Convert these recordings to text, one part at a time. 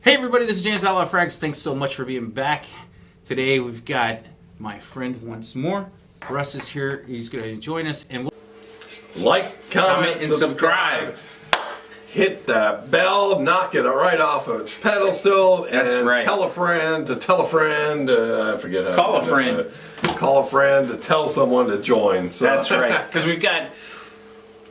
Hey everybody, this is Gent Outlaw Frags. Thanks so much for being back. Today we've got my friend once more. Russ is here. He's going to join us. And like, comment, and subscribe. Hit the bell, knock it right off of its pedestal, and right. Tell a friend to tell a friend. I forget how. Call a friend. Call a friend to tell someone to join. So. That's right. Because we've got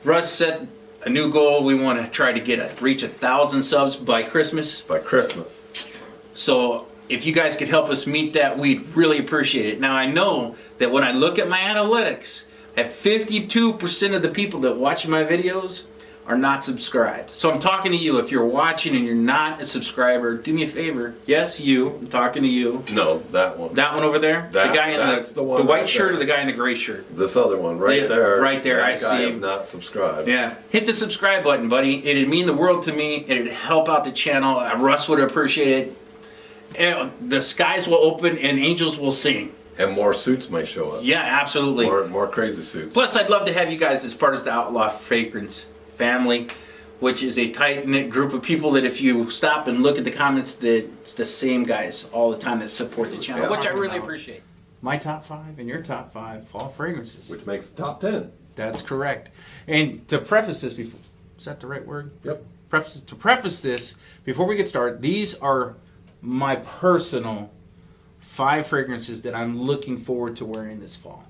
Russ set a new goal. We want to try to reach 1,000 subs by Christmas. By Christmas. So if you guys could help us meet that, we'd really appreciate it. Now I know that when I look at my analytics, that 52% of the people that watch my videos are not subscribed. So I'm talking to you. If you're watching and you're not a subscriber, do me a favor. Yes, you. I'm talking to you. No, that one. That one over there? The guy in the white shirt or the guy in the gray shirt? This other one right there. Right there, I see. That guy is not subscribed. Yeah. Hit the subscribe button, buddy. It'd mean the world to me. It'd help out the channel. Russ would appreciate it. And the skies will open and angels will sing. And more suits may show up. Yeah, absolutely. More crazy suits. Plus, I'd love to have you guys as part of the Outlaw Fragrance family, which is a tight-knit group of people that if you stop and look at the comments, that it's the same guys all the time that support the channel, which I really appreciate. My top 5 and your top 5 fall fragrances. Which makes the top 10. That's correct. And to preface this before, is that the right word? Yep. To preface this, before we get started, these are my personal 5 fragrances that I'm looking forward to wearing this fall.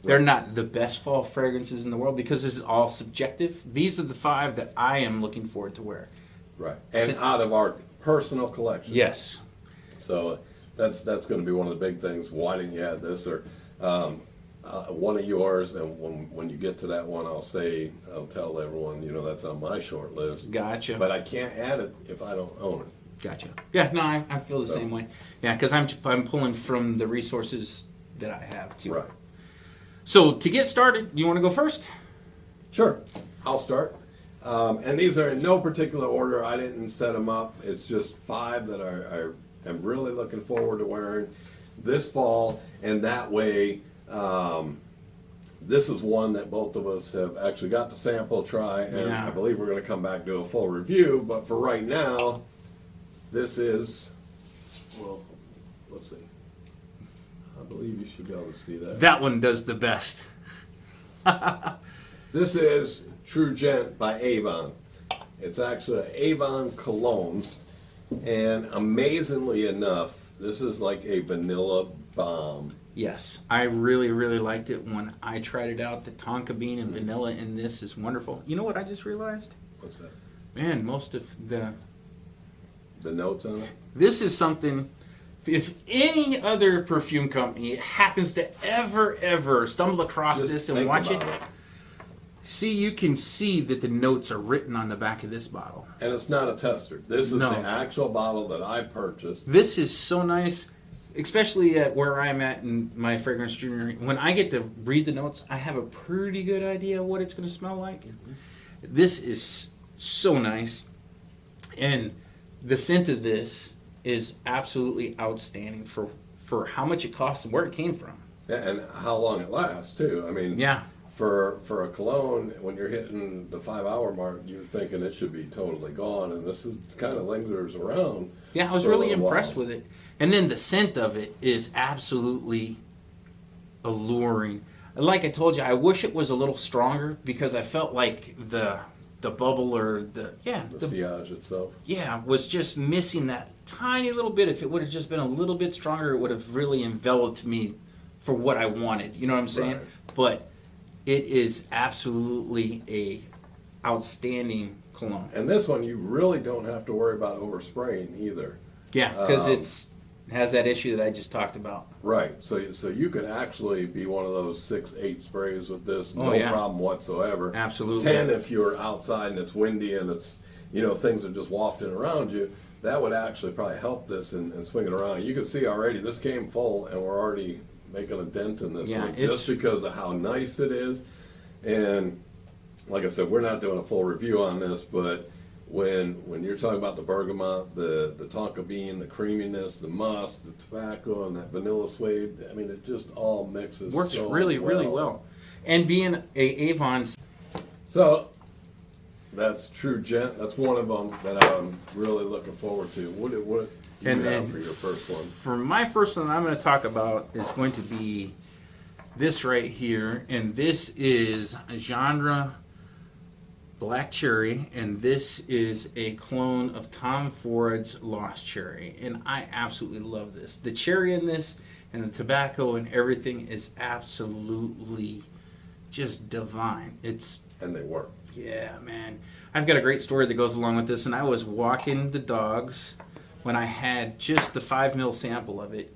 They're not the best fall fragrances in the world because this is all subjective. These are the 5 that I am looking forward to wear. Right. And out of our personal collection. Yes. So that's going to be one of the big things. Why didn't you add this or one of yours? And when you get to that one, I'll tell everyone, that's on my short list. Gotcha. But I can't add it if I don't own it. Gotcha. Yeah, no, I feel the same way. Yeah, because I'm pulling from the resources that I have too. Right. So to get started, you want to go first? Sure. I'll start. And these are in no particular order. I didn't set them up. It's just 5 that I am really looking forward to wearing this fall. And that way, this is one that both of us have actually got to sample, try, and I believe we're going to come back and do a full review. But for right now, this is, well, let's see. I believe you should be able to see that. That one does the best. This is True Gent by Avon. It's actually an Avon cologne. And amazingly enough, this is like a vanilla bomb. Yes, I really, really liked it when I tried it out. The tonka bean and vanilla in this is wonderful. You know what I just realized? What's that? Man, most of the notes on it? This is something... If any other perfume company happens to ever stumble across this and watch it, see, you can see that the notes are written on the back of this bottle. And it's not a tester. This is the actual bottle that I purchased. This is so nice, especially at where I'm at in my fragrance journey. When I get to read the notes, I have a pretty good idea of what it's going to smell like. This is so nice. And the scent of this is absolutely outstanding for how much it costs and where it came from. Yeah, and how long it lasts too. I mean, for a cologne, when you're hitting the 5-hour mark, you're thinking it should be totally gone, and this is kind of lingers around. Yeah, I was really impressed with it. And then the scent of it is absolutely alluring. Like I told you, I wish it was a little stronger because I felt like the bubble or the sillage itself. Yeah, was just missing that tiny little bit. If it would have just been a little bit stronger, it would have really enveloped me for what I wanted. You know what I'm saying? Right. But it is absolutely a outstanding cologne. And this one, you really don't have to worry about overspraying either. Yeah, because it has that issue that I just talked about. Right. So you could actually be one of those 6-8 sprays with this, no problem whatsoever. Absolutely. 10 if you're outside and it's windy and it's things are just wafting around you. That would actually probably help this and swing it around. You can see already this came full and we're already making a dent in this one just because of how nice it is. And like I said, we're not doing a full review on this, but when you're talking about the bergamot, the tonka bean, the creaminess, the musk, the tobacco, and that vanilla suede, I mean, it just all mixes. Works really well. And being a Avon. So That's true, Gent. That's one of them that I'm really looking forward to. What do you have for your first one? For my first one I'm going to talk about is going to be this right here, and this is a Shuhrah Black Cherry, and this is a clone of Tom Ford's Lost Cherry, and I absolutely love this. The cherry in this and the tobacco and everything is absolutely just divine. And they work. Yeah, man. I've got a great story that goes along with this, and I was walking the dogs when I had just the 5 ml sample of it,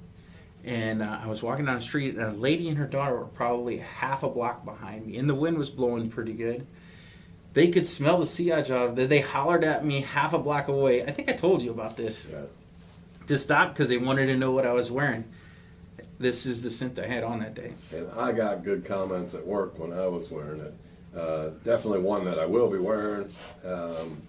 and I was walking down the street, and a lady and her daughter were probably half a block behind me, and the wind was blowing pretty good. They could smell the sillage out of it. They hollered at me half a block away. I think I told you about this. Yeah. To stop because they wanted to know what I was wearing. This is the scent I had on that day. And I got good comments at work when I was wearing it. Definitely one that I will be wearing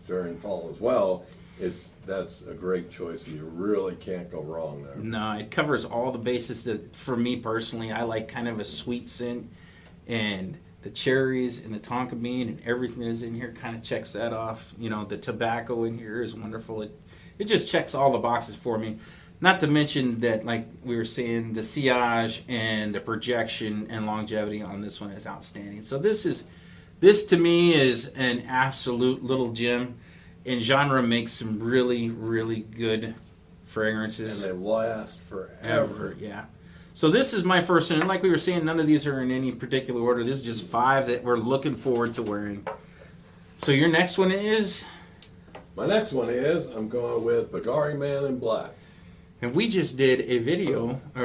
during fall as well. That's a great choice, and you really can't go wrong there. No, it covers all the bases that, for me personally, I like kind of a sweet scent, and the cherries and the tonka bean and everything that's in here kind of checks that off. You know, the tobacco in here is wonderful. It just checks all the boxes for me. Not to mention that, like we were saying, the sillage and the projection and longevity on this one is outstanding. So this to me is an absolute little gem. And Shuhrah makes some really, really good fragrances. And they last forever. Yeah. So this is my first one. And like we were saying, none of these are in any particular order. This is just 5 that we're looking forward to wearing. So your next one is? My next one is, I'm going with Bvlgari Man In Black. And we just did a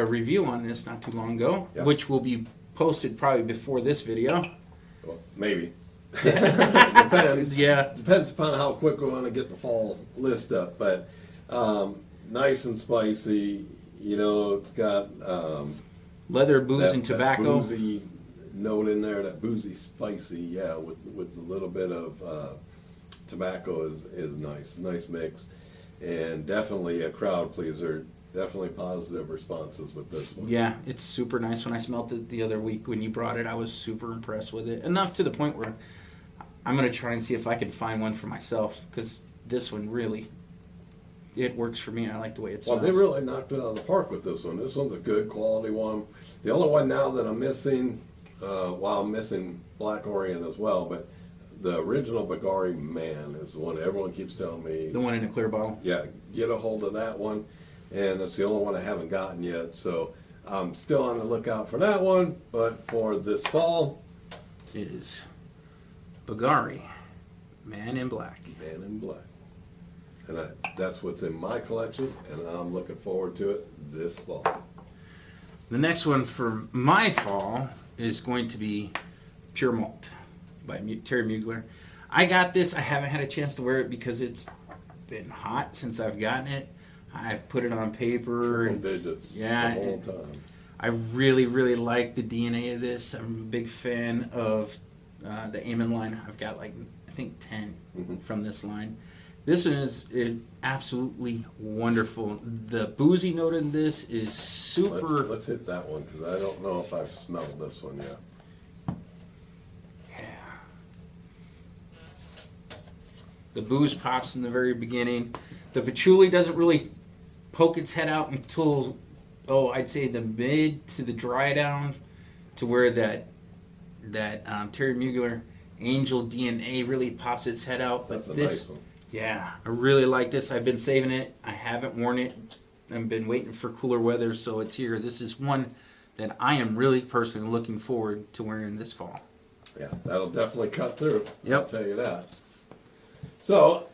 review on this not too long ago, yep. which will be posted probably before this video. Well, maybe. Depends. Yeah. Depends upon how quick we want to get the fall list up. But nice and spicy. You know, it's got leather, booze, and tobacco. That boozy note in there. That boozy, spicy. Yeah, with a little bit of tobacco is nice. Nice mix. And definitely a crowd pleaser. Definitely positive responses with this one. Yeah, it's super nice. When I smelled it the other week when you brought it, I was super impressed with it. Enough to the point where I'm going to try and see if I can find one for myself, because this one really, it works for me, and I like the way it smells. Well, they really knocked it out of the park with this one. This one's a good quality one. The only one now that I'm missing, I'm missing Black Orient as well, but the original Bvlgari Man is the one everyone keeps telling me. The one in a clear bottle? Yeah, get a hold of that one. And that's the only one I haven't gotten yet. So I'm still on the lookout for that one. But for this fall, is Bvlgari Man In Black. Man In Black. And that's what's in my collection, and I'm looking forward to it this fall. The next one for my fall is going to be Pure Malt by Terry Mugler. I got this. I haven't had a chance to wear it because it's been hot since I've gotten it. I've put it on paper. Triple digits the whole time. I really, really like the DNA of this. I'm a big fan of the Avon line. I've got I think 10 from this line. This one is absolutely wonderful. The boozy note in this is super. Let's hit that one, because I don't know if I've smelled this one yet. Yeah. The booze pops in the very beginning. The patchouli doesn't really poke its head out until, I'd say the mid to the dry down, to where that Terry Mugler Angel DNA really pops its head out. But That's a nice one. Yeah, I really like this. I've been saving it. I haven't worn it. I've been waiting for cooler weather, so it's here. This is one that I am really personally looking forward to wearing this fall. Yeah, that'll definitely cut through. Yep. I'll tell you that. So,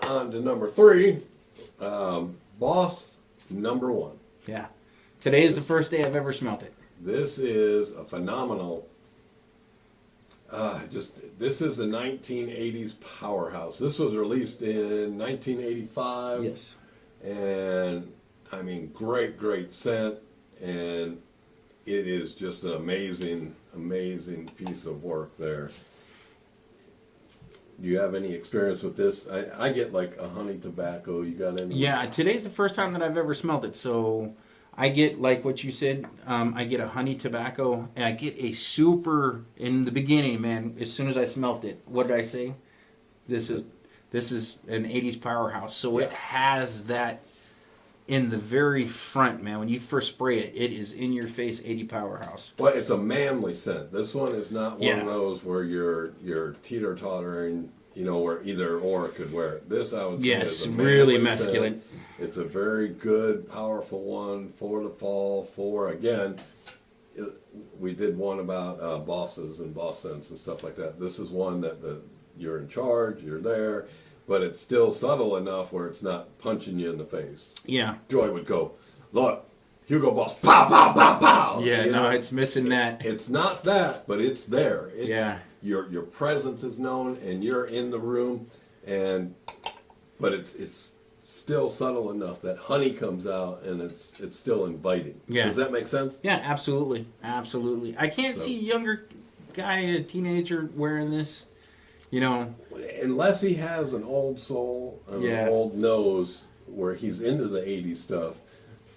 on to number 3, Boss Number One. Yeah. Today is the first day I've ever smelt it. This is a phenomenal. This is a 1980s powerhouse. This was released in 1985. Yes. And I mean, great scent, and it is just an amazing piece of work there. Do you have any experience with this? I get like a honey tobacco. You got any? Yeah, today's the first time that I've ever smelled it. So I get, like what you said, I get a honey tobacco, and I get a super, in the beginning, man, as soon as I smelt it, what did I say? This is an 80s powerhouse. So it has that in the very front, man. When you first spray it, it is in your face 80 powerhouse. Well, it's a manly scent. This one is not one of those where you're teeter-tottering, where either or could wear it. This, I would say, is a really manly masculine. Scent. It's a very good, powerful one for the fall. Again, we did one about bosses and boss scents and stuff like that. This is one that you're in charge, you're there, but it's still subtle enough where it's not punching you in the face. Yeah. Joy would go, look, Hugo Boss, pow, pow, pow, pow. Yeah, it's missing that. It's not that, but it's there. Yeah. Your presence is known, and you're in the room, but it's still subtle enough that honey comes out, and it's still inviting. Yeah. Does that make sense? Yeah, absolutely. Absolutely. I can't see a younger guy, a teenager, wearing this. Unless he has an old soul and an old nose where he's into the 80s stuff,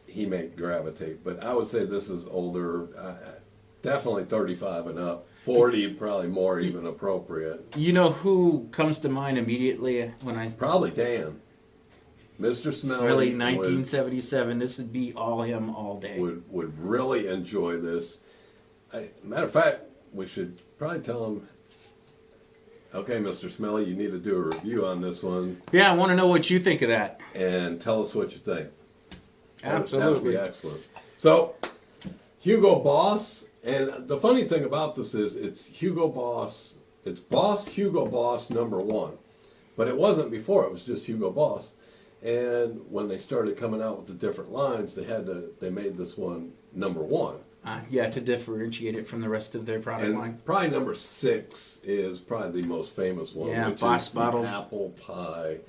he may gravitate. But I would say this is older, definitely 35 and up. 40 probably more even appropriate. You know who comes to mind immediately when I... Probably Dan. Mr. Smelly, 1977. This would be all him all day. Would really enjoy this. Matter of fact, we should probably tell him, okay, Mr. Smelly, you need to do a review on this one. Yeah, I want to know what you think of that. And tell us what you think. Absolutely. That would be excellent. So, Hugo Boss, and the funny thing about this is it's Hugo Boss, it's Hugo Boss Number One. But it wasn't before, it was just Hugo Boss. And when they started coming out with the different lines, they made this one number one. To differentiate it from the rest of their product line. Probably number 6 is probably the most famous one, which Boss is bottle. the apple pie,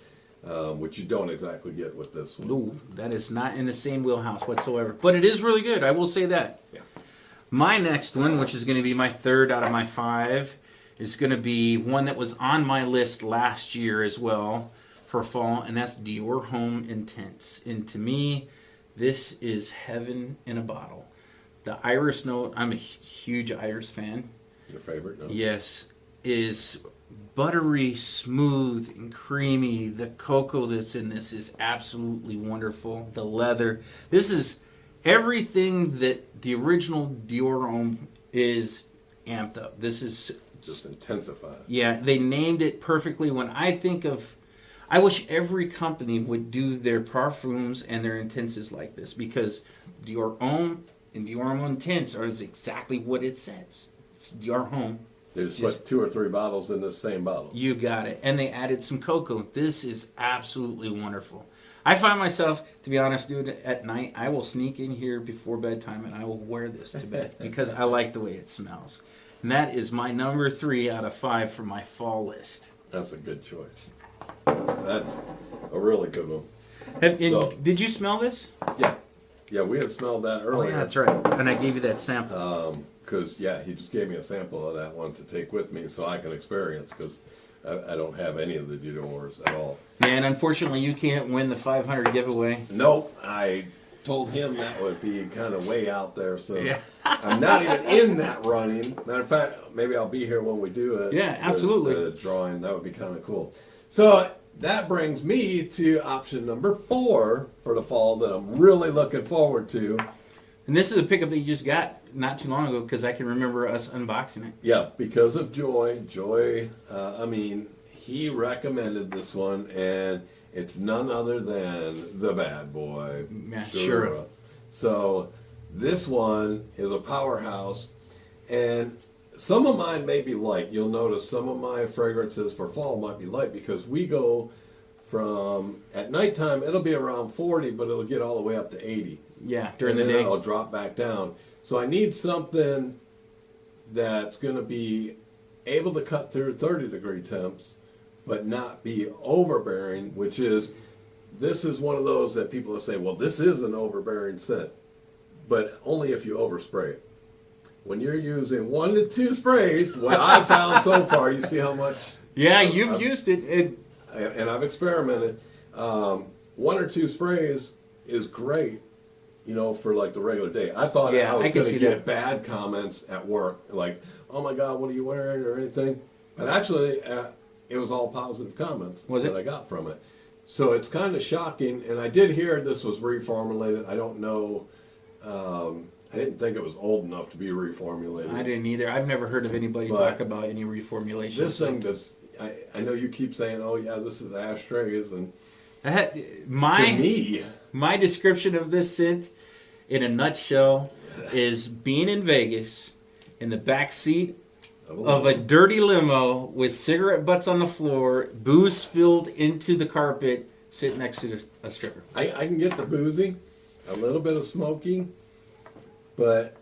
which you don't exactly get with this one. Ooh, that is not in the same wheelhouse whatsoever. But it is really good, I will say that. Yeah. My next one, which is going to be my third out of my 5, is going to be one that was on my list last year as well for fall, and that's Dior Homme Intense. And to me, this is heaven in a bottle. The iris note, I'm a huge iris fan. Your favorite note? Yes, is buttery, smooth, and creamy. The cocoa that's in this is absolutely wonderful. The leather. This is everything that the original Dior Homme is amped up. This is just intensified. Yeah, they named it perfectly. When I think of, I wish every company would do their parfums and their intenses like this, because Dior Homme and Dior Homme Intense are exactly what it says. It's Dior Homme. They just put 2 or 3 bottles in the same bottle. You got it. And they added some cocoa. This is absolutely wonderful. I find myself, to be honest, dude, at night, I will sneak in here before bedtime and I will wear this to bed because I like the way it smells. And that is my number 3 out of 5 for my fall list. That's a good choice. That's a really good one. Did you smell this? Yeah. Yeah, we had smelled that earlier. Oh, yeah, that's right. And I gave you that sample. Because, he just gave me a sample of that one to take with me so I can experience, because I don't have any of the Dior's at all. And unfortunately, you can't win the 500 giveaway. Nope. I told him that would be kind of way out there, so I'm not even in that running. Matter of fact, maybe I'll be here when we do it. Yeah, absolutely. The drawing, that would be kind of cool. So that brings me to option number 4 for the fall that I'm really looking forward to. And this is a pickup that you just got not too long ago, because I can remember us unboxing it. Yeah, because of Joy. Joy, he recommended this one, and it's none other than the bad boy, Shuhrah. So this one is a powerhouse, and some of mine may be light. You'll notice some of my fragrances for fall might be light, because we go from, at nighttime, it'll be around 40, but it'll get all the way up to 80. Yeah, during the day. day. I'll drop back down. So I need something that's going to be able to cut through 30-degree temps, but not be overbearing, which is, this is one of those that people will say, well, this is an overbearing scent, but only if you overspray it. When you're using 1 to 2 sprays, what I've found so far, you see how much... Yeah, you've used it. And I've experimented. 1 or 2 sprays is great, for like the regular day. I thought I was going to get bad comments at work, like, oh my God, what are you wearing, or anything. But actually, it was all positive comments Was it? that I got from it. So it's kind of shocking, and I did hear this was reformulated. I don't know. I didn't think it was old enough to be reformulated. I didn't either. I've never heard of anybody talk about any reformulation. This thing does. I know you keep saying, "Oh yeah, this is ashtrays," and to me, my description of this scent, in a nutshell, is being in Vegas in the back seat of a dirty limo with cigarette butts on the floor, booze spilled into the carpet, sitting next to a stripper. I can get the boozy, a little bit of smoky, but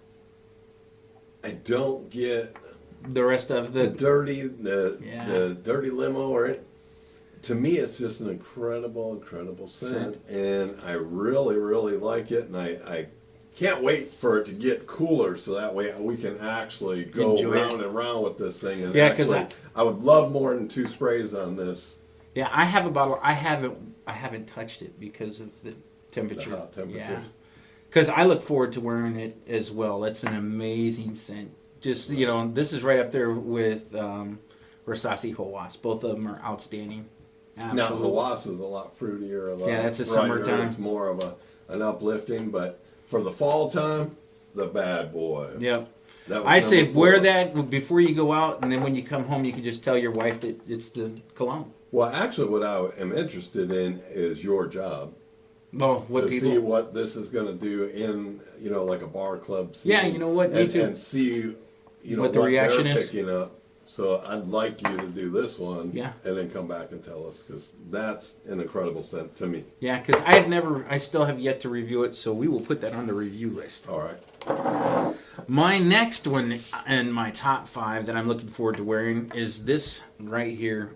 I don't get the rest of the dirty limo or it. To me, it's just an incredible scent, and I really, really like it, and I can't wait for it to get cooler so that way we can actually go round and round with this thing. And because I would love more than 2 sprays on this. Yeah, I have a bottle. I haven't touched it because of the temperature. The hot temperature. Yeah, because I look forward to wearing it as well. That's an amazing scent. Just this is right up there with Rosasi Hawass. Both of them are outstanding. Absolutely. Now Hawass is a lot fruitier, a lot that's a brighter. summertime. It's more of an uplifting, but for the fall time, the bad boy. Yep. I say wear that before you go out, and then when you come home, you can just tell your wife that it's the cologne. Well, actually, what I am interested in is your job. Well, see what this is going to do in like a bar club scene. Yeah, you know what? Me too. And see what the reaction is picking up. So I'd like you to do this one, yeah, and then come back and tell us, because that's an incredible scent to me. Yeah, because I still have yet to review it, so we will put that on the review list. All right. My next one in my top 5 that I'm looking forward to wearing is this right here.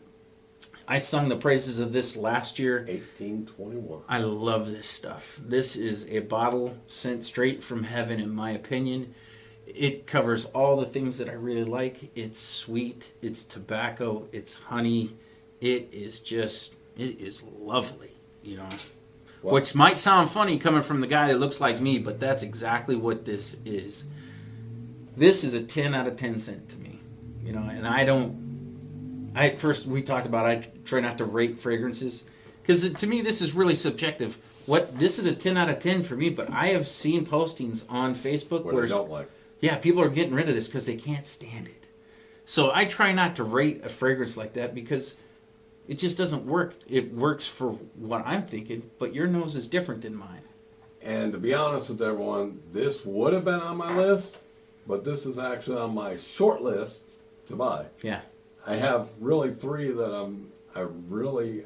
I sung the praises of this last year. 1821. I love this stuff. This is a bottle sent straight from heaven, in my opinion. It covers all the things that I really like. It's sweet, it's tobacco, it's honey. It is lovely, Wow. Which might sound funny coming from the guy that looks like me, but that's exactly what this is. This is a 10 out of 10 scent to me, and first we talked about I try not to rate fragrances, because to me this is really subjective. This is a 10 out of 10 for me, but I have seen postings on Facebook where they don't like. Yeah, people are getting rid of this because they can't stand it. So I try not to rate a fragrance like that because it just doesn't work. It works for what I'm thinking, but your nose is different than mine. And to be honest with everyone, this would have been on my list, but this is actually on my short list to buy. Yeah. I have really 3 that I'm really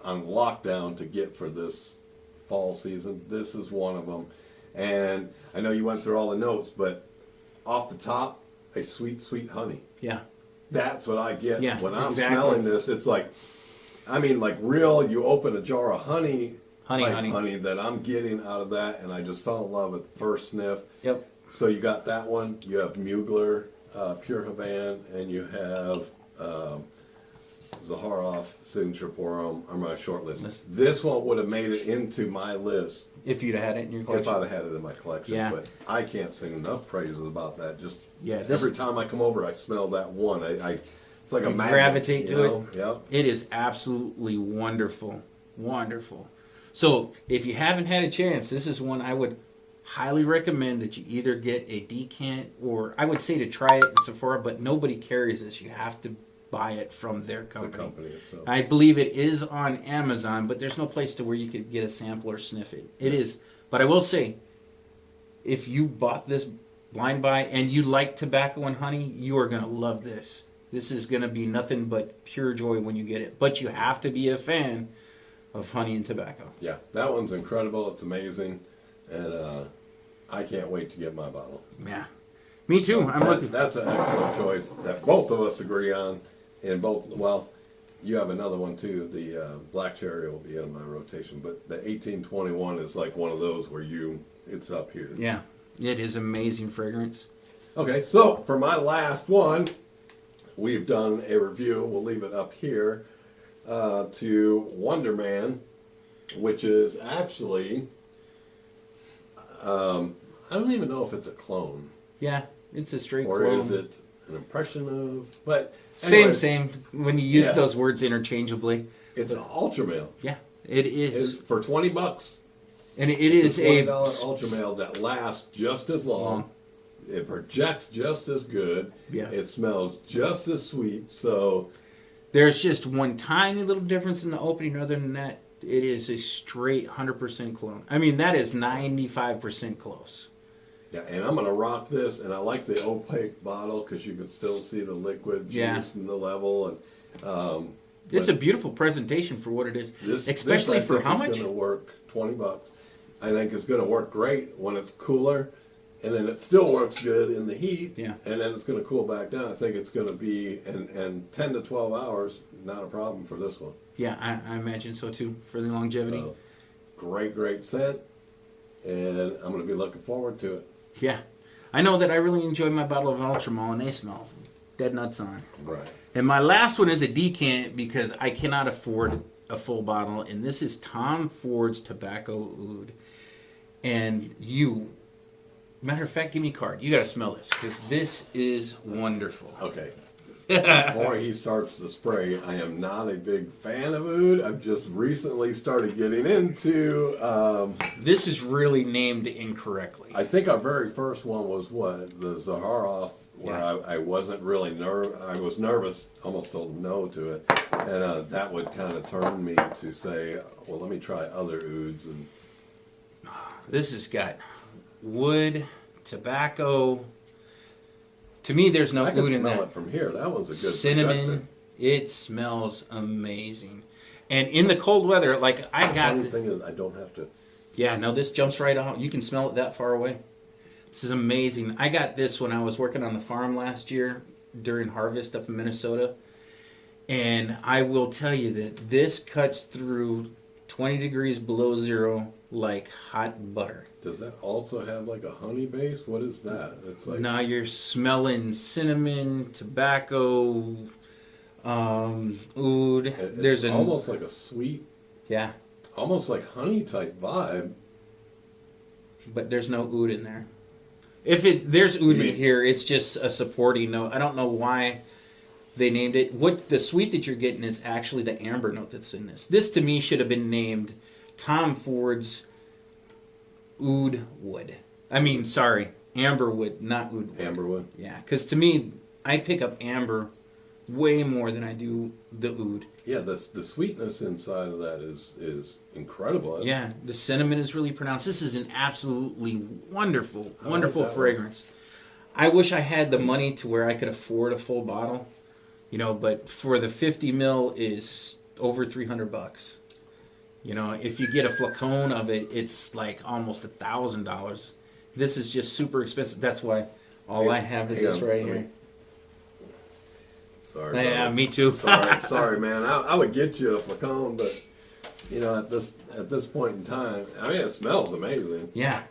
on lockdown to get for this fall season. This is one of them. And I know you went through all the notes, but off the top, a sweet, sweet honey. Yeah. That's what I get when I'm exactly. smelling this. It's like, real, you open a jar of honey that I'm getting out of that, and I just fell in love at first sniff. Yep. So you got that one. You have Mugler, Pure Havana, and you have Shuhrah Signature Pour Homme on my short list. This one would have made it into my list. If you'd have had it in your collection. If I'd have had it in my collection. Yeah. But I can't sing enough praises about that. Just every time I come over, I smell that one. It's like a magnet. Gravitate to it. Yep. It is absolutely wonderful. Wonderful. So if you haven't had a chance, this is one I would highly recommend that you either get a decant, or I would say to try it in Sephora, but nobody carries this. You have to buy it from their company. The company itself. I believe it is on Amazon, but there's no place to where you could get a sample or sniff it. It is. But I will say, if you bought this blind buy and you like tobacco and honey, you are going to love this. This is going to be nothing but pure joy when you get it. But you have to be a fan of honey and tobacco. Yeah, that one's incredible. It's amazing. And I can't wait to get my bottle. Yeah. Me too. So that's an excellent choice that both of us agree on. In both, well, you have another one too. The Black Cherry will be in my rotation, but the 1821 is like one of those where it's up here. Yeah, it is amazing fragrance. Okay, so for my last one, we've done a review. We'll leave it up here to WonderMan, which is actually, I don't even know if it's a clone. Yeah, it's a straight or clone. Is it? an impression of. But same. When you use those words interchangeably, it's an ultra male. Yeah, it is for $20. And it is a $20 ultra male that lasts just as long. It projects just as good. Yeah. It smells just as sweet. So there's just one tiny little difference in the opening. Other than that, it is a straight 100% cologne. I mean, that is 95% close. Yeah, and I'm gonna rock this, and I like the opaque bottle because you can still see the liquid juice and the level, and it's a beautiful presentation for what it is. Especially this, for how much? It's gonna work $20. I think it's gonna work great when it's cooler. And then it still works good in the heat, and then it's going to cool back down. I think it's going to be, and 10 to 12 hours, not a problem for this one. Yeah, I imagine so too, for the longevity. So, great scent, and I'm going to be looking forward to it. Yeah. I know that I really enjoy my bottle of Ultramall, and they smell dead nuts on. Right. And my last one is a decant because I cannot afford a full bottle, and this is Tom Ford's Tobacco Oud. And matter of fact, give me a card. You got to smell this because this is wonderful. Okay. Before he starts the spray, I am not a big fan of oud. I've just recently started getting into. This is really named incorrectly. I think our very first one was the Shuhrah, where I wasn't really I was nervous. Almost told him no to it, and that would kind of turn me to say, well, let me try other ouds. And this has got wood, tobacco. To me, there's no oud in that. I can smell it from here. That one's a good cinnamon. Projector. It smells amazing. And in the cold weather, like the funny thing is, I don't have to. Yeah, no, this jumps right out. You can smell it that far away. This is amazing. I got this when I was working on the farm last year during harvest up in Minnesota. And I will tell you that this cuts through 20 degrees below zero like hot butter. Does that also have like a honey base? What is that? It's like now you're smelling cinnamon, tobacco, oud. There's almost like a sweet, almost like honey type vibe. But there's no oud in there. If there's oud in here, it's just a supporting note. I don't know why they named it. What the sweet that you're getting is actually the amber note that's in this. This to me should have been named Tom Ford's Oud Wood. I mean, sorry, Amber Wood, not Oud Wood. Amber Wood? Yeah, because to me, I pick up amber way more than I do the oud. Yeah, the sweetness inside of that is incredible. Yeah, the cinnamon is really pronounced. This is an absolutely wonderful fragrance. I wish I had the money to where I could afford a full bottle, but for the 50 ml is over $300. If you get a flacon of it, it's like almost $1,000. This is just super expensive. That's why I have is this right here. Sorry. Yeah, me too. sorry, man. I would get you a flacon, but at this point in time, I mean, it smells amazing. Yeah.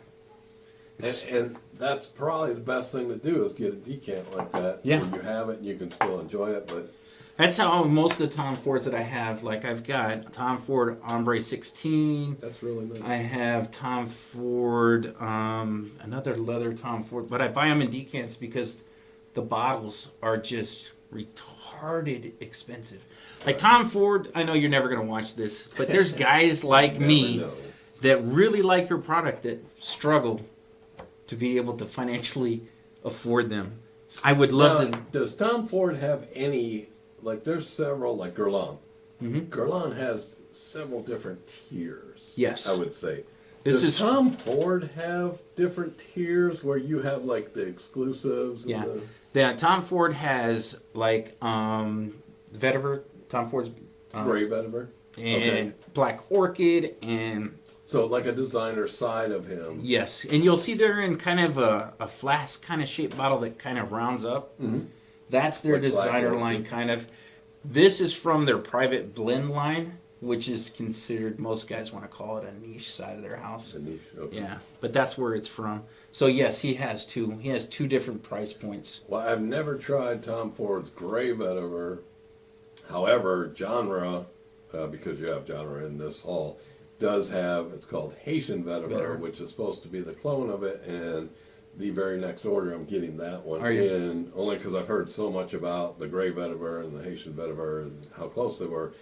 And that's probably the best thing to do is get a decant like that. Yeah. So you have it and you can still enjoy it, but. That's how most of the Tom Fords that I have, like I've got Tom Ford Ombre 16. That's really nice. I have Tom Ford, another leather Tom Ford, but I buy them in decants because the bottles are just retarded expensive. Like Tom Ford, I know you're never going to watch this, but there's guys like me that really like your product that struggle to be able to financially afford them. I would love to. Does Tom Ford have any... Like there's several, like Guerlain. Mm-hmm. Guerlain has several different tiers. Yes, I would say. Does Tom Ford have different tiers where you have like the exclusives? And Tom Ford has like vetiver. Tom Ford's gray vetiver and black orchid and. So like a designer side of him. Yes, and you'll see they're in kind of a flask kind of shaped bottle that kind of rounds up. Mm-hmm. That's their designer line, kind of. This is from their private blend line, which is considered, most guys want to call it a niche side of their house. A niche, okay. Yeah, but that's where it's from. So yes, he has two. He has two different price points. Well, I've never tried Tom Ford's gray vetiver. However, genre, because you have genre in this hall, does have, it's called Haitian vetiver, which is supposed to be the clone of it, and the very next order, I'm getting that one Are you? in, only because I've heard so much about the gray vetiver and the Haitian vetiver and how close they were.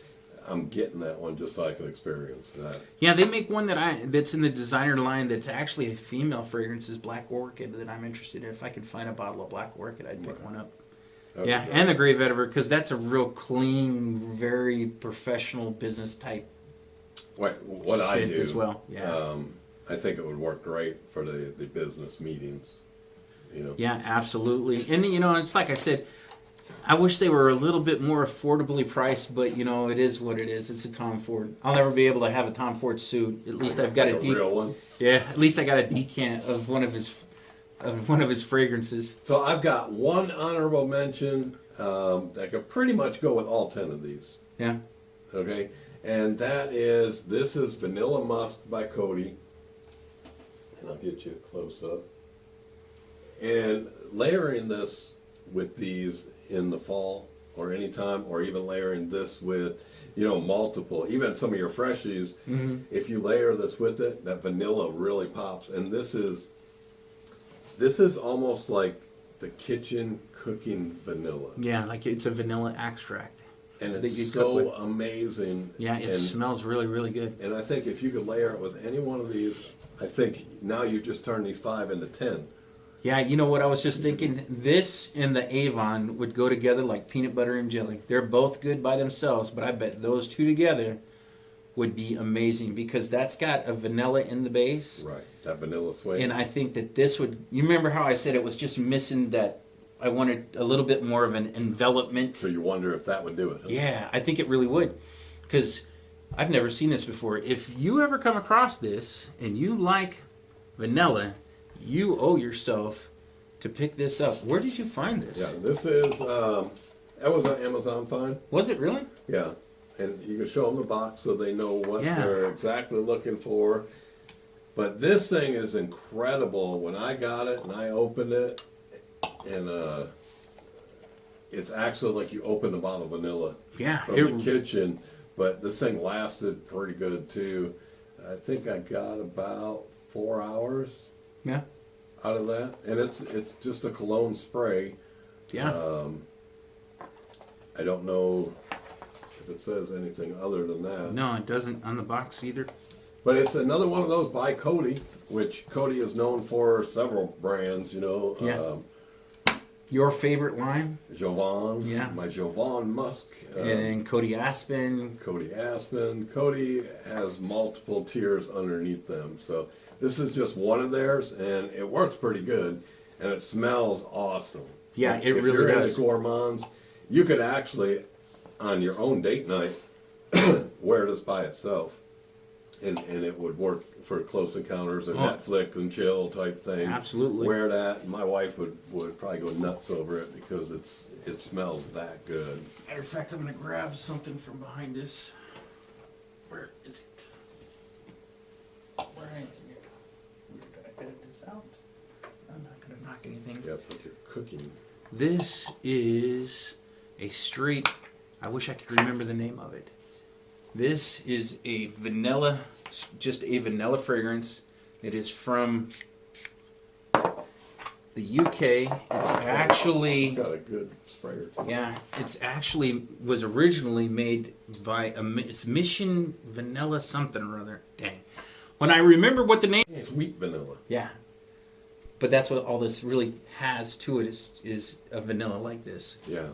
I'm getting that one just so I can experience that. Yeah, they make one that's in the designer line that's actually a female fragrance, is Black Orchid, that I'm interested in. If I could find a bottle of Black Orchid, I'd pick one up. Okay. Yeah, and the gray vetiver, because that's a real clean, very professional business type What I scent do as well. Yeah. I think it would work great for the business meetings. Yeah, absolutely. And it's like I said, I wish they were a little bit more affordably priced, but it is what it is. It's a Tom Ford. I'll never be able to have a Tom Ford suit. At least I've got a real one. Yeah, at least I got a decant of one of his fragrances. So I've got one honorable mention that could pretty much go with all 10 of these. Yeah. Okay, and this is Vanilla Musk by Cody. And I'll get you a close up. And layering this with these in the fall or anytime, or even layering this with, multiple, even some of your freshies, if you layer this with it, that vanilla really pops. And this is almost like the kitchen cooking vanilla. Yeah, like it's a vanilla extract. And it's so amazing. Yeah, it smells really, really good. And I think if you could layer it with any one of these, I think now you've just turned these 5 into 10. Yeah, you know what I was just thinking? This and the Avon would go together like peanut butter and jelly. They're both good by themselves, but I bet those two together would be amazing, because that's got a vanilla in the base. Right, that vanilla swing. And I think that this would... You remember how I said it was just missing that... I wanted a little bit more of an envelopment. So you wonder if that would do it. Huh? Yeah, I think it really would. Because I've never seen this before. If you ever come across this and you like vanilla, you owe yourself to pick this up. Where did you find this? Yeah, this is, that was an Amazon find. Was it really? Yeah, and you can show them the box so they know what they're exactly looking for. But this thing is incredible. When I got it and I opened it, and it's actually like you open a bottle of vanilla from the kitchen. But this thing lasted pretty good too. I think I got about 4 hours. Yeah. Out of that, and it's just a cologne spray. Yeah. I don't know if it says anything other than that. No, it doesn't on the box either. But it's another one of those by Cody, which Cody is known for several brands. Yeah. Your favorite line? Jovan. Yeah. My Jovan Musk. And Cody Aspen. Cody Aspen. Cody has multiple tiers underneath them. So this is just one of theirs, and it works pretty good, and it smells awesome. Yeah, it if really you're does. into gourmands, you could actually, on your own date night, wear this by itself. And it would work for close encounters and Netflix and chill type thing. Absolutely. Wear that, and my wife would probably go nuts over it because it smells that good. Matter of fact, I'm going to grab something from behind us. Where is it? Where is it? We're going to edit this out. I'm not going to knock anything. Yeah, it's like you're cooking. This is a straight... I wish I could remember the name of it. This is a vanilla, just a vanilla fragrance. It is from the UK. It's actually... It's got a good sprayer. Yeah, it's actually was originally made by it's Mission Vanilla something or other. Dang. When I remember what the name... Sweet vanilla. Yeah. But that's what all this really has to it, is a vanilla like this. Yeah.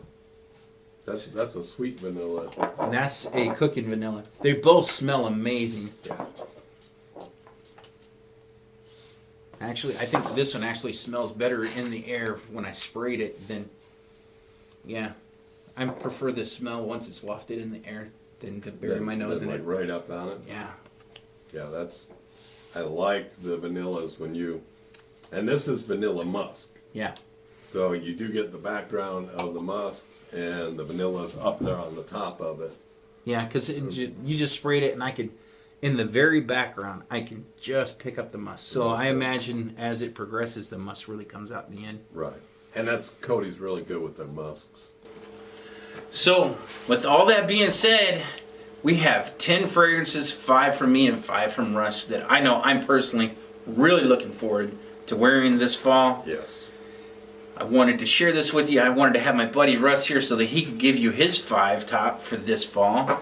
That's a sweet vanilla. And that's a cooking vanilla. They both smell amazing. Yeah. Actually, I think this one actually smells better in the air when I sprayed it than... Yeah. I prefer the smell once it's wafted in the air than to bury my nose in like it. right up on it. Yeah. Yeah, I like the vanillas when you... And this is vanilla musk. Yeah. So you do get the background of the musk, and the vanilla's up there on the top of it. Yeah, because you just sprayed it, and I could, in the very background, I can just pick up the musk. So I imagine as it progresses, the musk really comes out in the end. Right. And Cody's really good with their musks. So, with all that being said, we have 10 fragrances, 5 from me and 5 from Russ, that I know I'm personally really looking forward to to wearing this fall. Yes. I wanted to share this with you. I wanted to have my buddy Russ here so that he could give you his 5 top for this fall.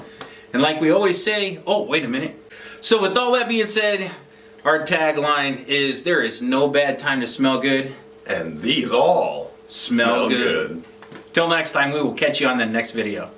And like we always say, oh, wait a minute. So with all that being said, our tagline is, there is no bad time to smell good. And these all Smell good. Till next time, we will catch you on the next video.